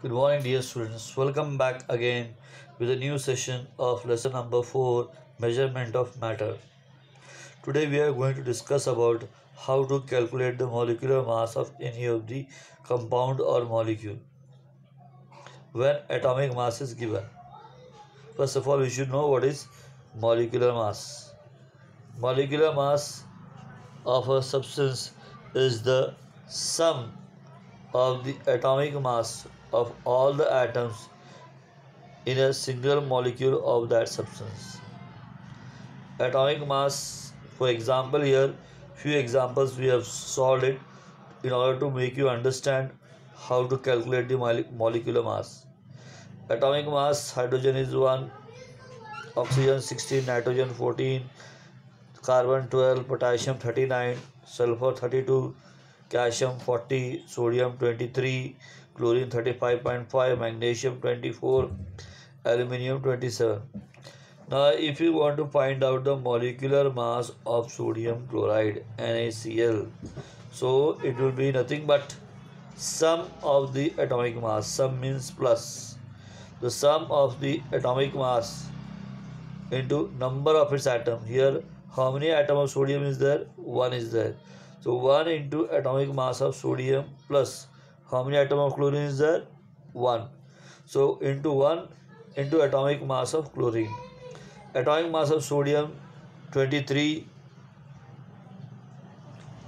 Good morning, dear students. Welcome back again with a new session of lesson number 4, Measurement of Matter. Today we are going to discuss about how to calculate the molecular mass of any of the compound or molecule when atomic mass is given. First of all, we should know what is molecular mass. Molecular mass of a substance is the sum of the atomic mass of all the atoms in a single molecule of that substance. Atomic mass, for example, here few examples we have solved it in order to make you understand how to calculate the molecular mass. Atomic mass: hydrogen is 1, oxygen 16, nitrogen 14, carbon 12, potassium 39, sulfur 32, calcium 40, sodium 23, chlorine 35.5, magnesium 24, aluminium 27. Now, if you want to find out the molecular mass of sodium chloride NaCl, so it will be nothing but sum of the atomic mass. Sum means plus. The sum of the atomic mass into number of its atom. Here, how many atom of sodium is there? 1 is there. So 1 into atomic mass of sodium plus how many atom of chlorine is there? 1. So into 1 into atomic mass of chlorine. Atomic mass of sodium 23,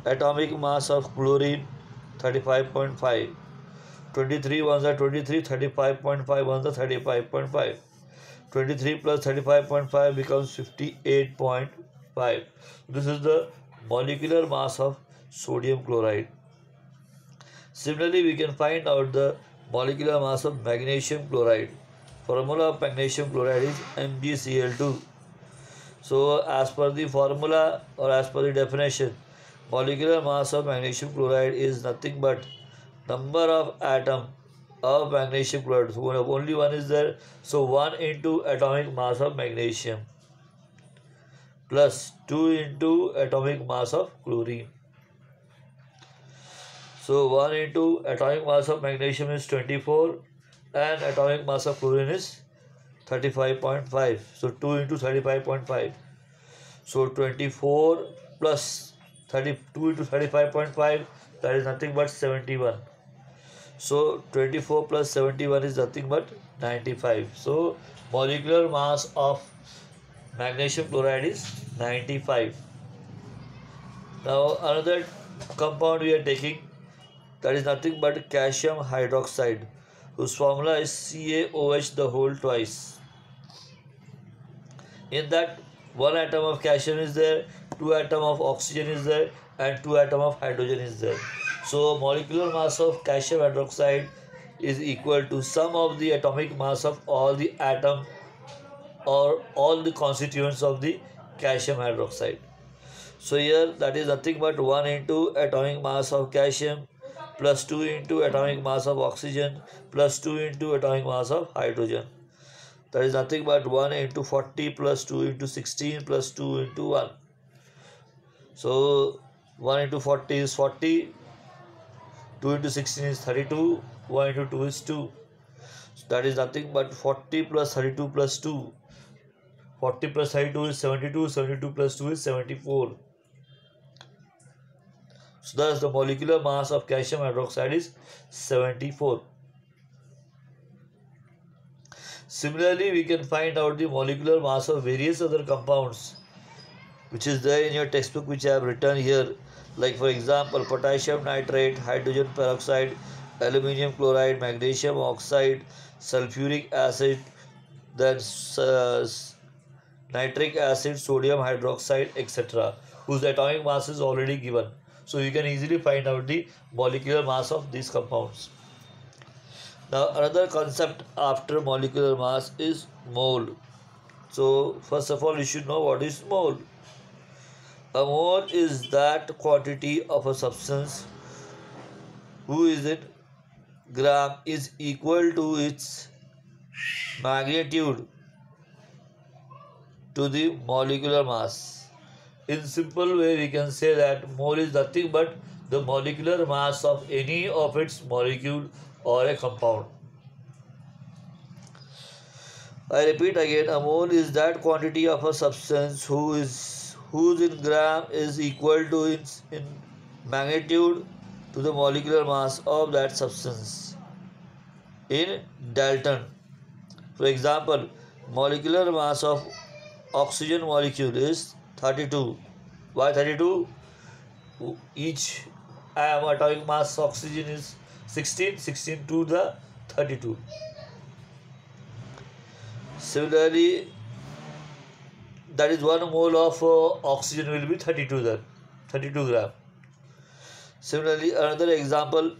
atomic mass of chlorine 35.5. 23 ones are 23, 35.5 ones are 35.5. 23 plus 35.5 becomes 58.5. This is the molecular mass of sodium chloride. Similarly, we can find out the molecular mass of magnesium chloride. Formula of magnesium chloride is MgCl2. So, as per the formula or as per the definition, molecular mass of magnesium chloride is nothing but number of atom of magnesium chloride. So, only one is there. So, 1 into atomic mass of magnesium plus 2 into atomic mass of chlorine. So 1 into atomic mass of magnesium is 24 and atomic mass of chlorine is 35.5. So 2 into 35.5. So 24 plus 32 into 35.5, that is nothing but 71. So 24 plus 71 is nothing but 95. So molecular mass of magnesium chloride is 95. Now another compound we are taking, that is nothing but calcium hydroxide, whose formula is CaOH the whole twice. In that, one atom of calcium is there, two atom of oxygen is there, and two atom of hydrogen is there. So molecular mass of calcium hydroxide is equal to sum of the atomic mass of all the atom or all the constituents of the calcium hydroxide. So here that is nothing but 1 into atomic mass of calcium plus 2 into atomic mass of oxygen plus 2 into atomic mass of hydrogen. That is nothing but 1 into 40 plus 2 into 16 plus 2 into 1. So 1 into 40 is 40, 2 into 16 is 32, 1 into 2 is 2. So that is nothing but 40 plus 32 plus 2. 40 plus 32 is 72, 72 plus 2 is 74. So thus the molecular mass of calcium hydroxide is 74. Similarly, we can find out the molecular mass of various other compounds, which is there in your textbook, which I have written here. Like for example, potassium nitrate, hydrogen peroxide, aluminium chloride, magnesium oxide, sulfuric acid, then nitric acid, sodium hydroxide, etc., whose atomic mass is already given. So you can easily find out the molecular mass of these compounds. Now another concept after molecular mass is mole. So first of all, you should know what is mole. A mole is that quantity of a substance who is in gram is equal to its magnitude to the molecular mass. In simple way, we can say that mole is nothing but the molecular mass of any of its molecule or a compound. I repeat again, a mole is that quantity of a substance whose in gram is equal to in magnitude to the molecular mass of that substance in Dalton. For example, molecular mass of oxygen molecule is 32. Why 32? Each atomic mass of oxygen is 16, 16 to the 32. Similarly, that is 1 mole of oxygen will be 32 then, 32 gram. Similarly, another example,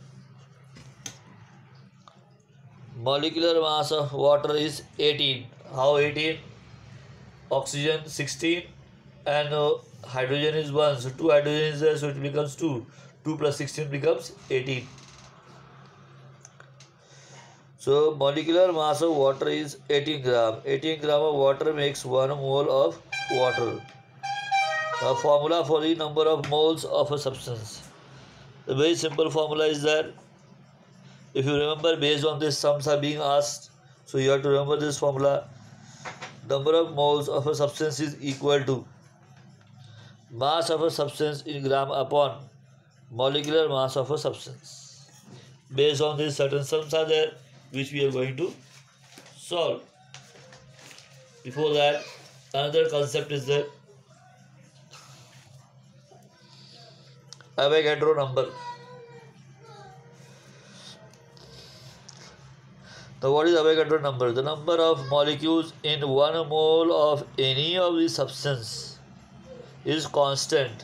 molecular mass of water is 18. How 18? Oxygen 16 and hydrogen is 1. So 2 hydrogen is there, so it becomes 2. 2 plus 16 becomes 18. So molecular mass of water is 18 gram. 18 gram of water makes 1 mole of water. The formula for the number of moles of a substance. The very simple formula is that if you remember, based on this sums are being asked, so you have to remember this formula. Number of moles of a substance is equal to mass of a substance in gram upon molecular mass of a substance. Based on this, certain sums are there which we are going to solve. Before that, another concept is the Avogadro number. Now, what is Avogadro number? The number of molecules in 1 mole of any of the substance is constant,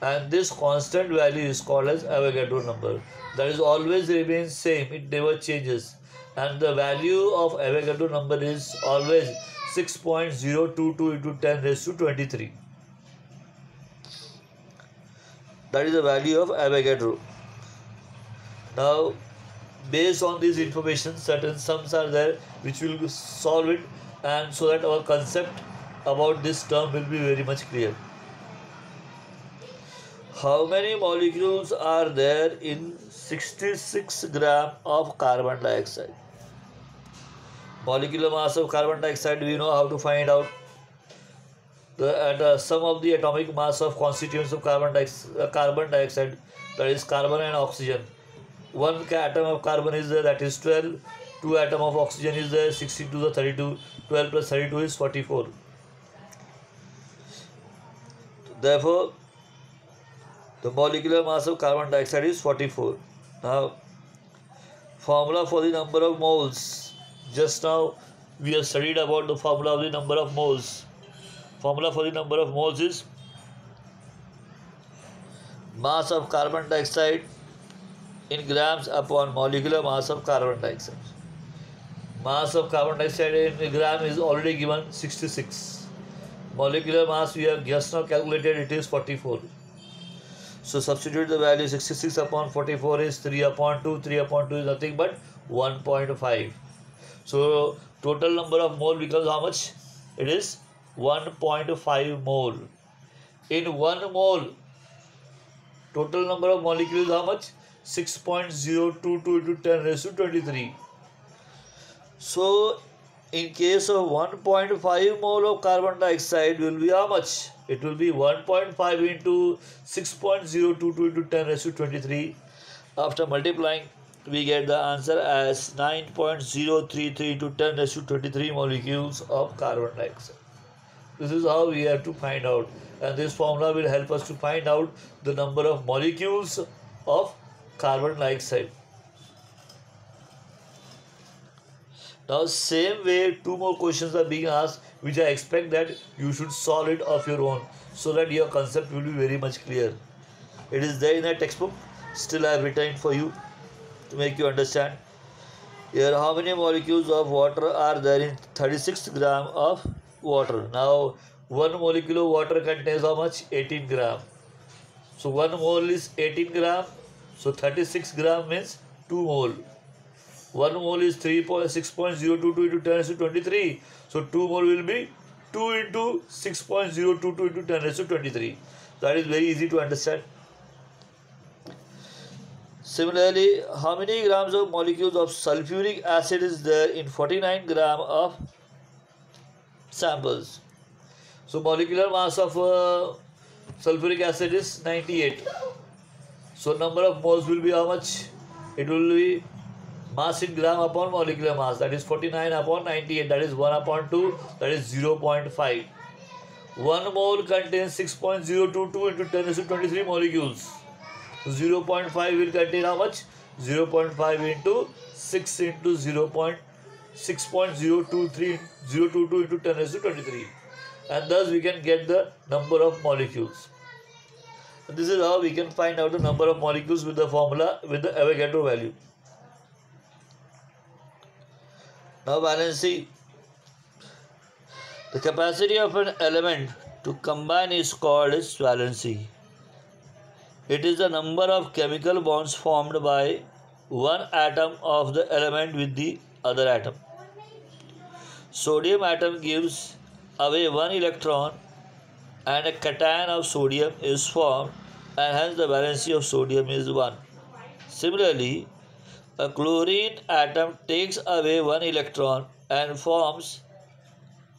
and this constant value is called as Avogadro number. That is always remains same, it never changes, and the value of Avogadro number is always 6.022 into 10 raised to 23. That is the value of Avogadro. Now, based on this information, certain sums are there which will solve it, and so that our concept about this term will be very much clear. How many molecules are there in 66 gram of carbon dioxide? Molecular mass of carbon dioxide, we know how to find out. The sum of the atomic mass of constituents of carbon dioxide, that is carbon and oxygen. 1 atom of carbon is there, that is 12. 2 atom of oxygen is there, 16 to the 32. 12 plus 32 is 44. Therefore, the molecular mass of carbon dioxide is 44. Now, formula for the number of moles. Just now we have studied about the formula of the number of moles. Formula for the number of moles is mass of carbon dioxide in grams upon molecular mass of carbon dioxide. Mass of carbon dioxide in gram is already given 66. Molecular mass we have just now calculated, it is 44. So substitute the value. 66 upon 44 is 3 upon 2. 3 upon 2 is nothing but 1.5. So total number of mole becomes how much? It is 1.5 mole. In 1 mole, total number of molecules how much? 6.022 into 10 raised to 23. So in case of 1.5 mole of carbon dioxide will be how much? It will be 1.5 into 6.022 into 10 raised to 23. After multiplying, we get the answer as 9.033 into 10 raised to 23 molecules of carbon dioxide. This is how we have to find out, and this formula will help us to find out the number of molecules of carbon dioxide. Now, same way, 2 more questions are being asked, which I expect that you should solve it of your own, so that your concept will be very much clear. It is there in a textbook. Still, I have written it for you to make you understand. Here, how many molecules of water are there in 36 gram of water? Now, 1 molecule of water contains how much? 18 gram. So 1 mole is 18 gram. So 36 gram means 2 mole. 1 mole is 6.022 into 10 raised to 23. So 2 mole will be 2 into 6.022 into 10 raised to 23. That is very easy to understand. Similarly, how many grams of molecules of sulfuric acid is there in 49 gram of samples. So molecular mass of sulfuric acid is 98. So number of moles will be how much? It will be mass in gram upon molecular mass, that is 49 upon 98, that is 1 upon 2, that is 0.5. 1 mole contains 6.022 into 10 to 23 molecules. So 0.5 will contain how much? 0.5 into 6 into 0.6.023 022 into 10 to 23, and thus we can get the number of molecules. And this is how we can find out the number of molecules with the formula, with the Avogadro value. Now valency. The capacity of an element to combine is called its valency. It is the number of chemical bonds formed by one atom of the element with the other atom. Sodium atom gives away one electron and a cation of sodium is formed, and hence the valency of sodium is 1. Similarly, a chlorine atom takes away one electron and forms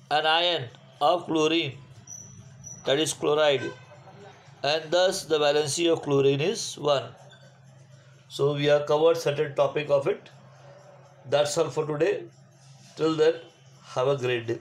an ion of chlorine, that is chloride, and thus the valency of chlorine is 1. So we have covered certain topic of it. That's all for today. Till then, have a great day.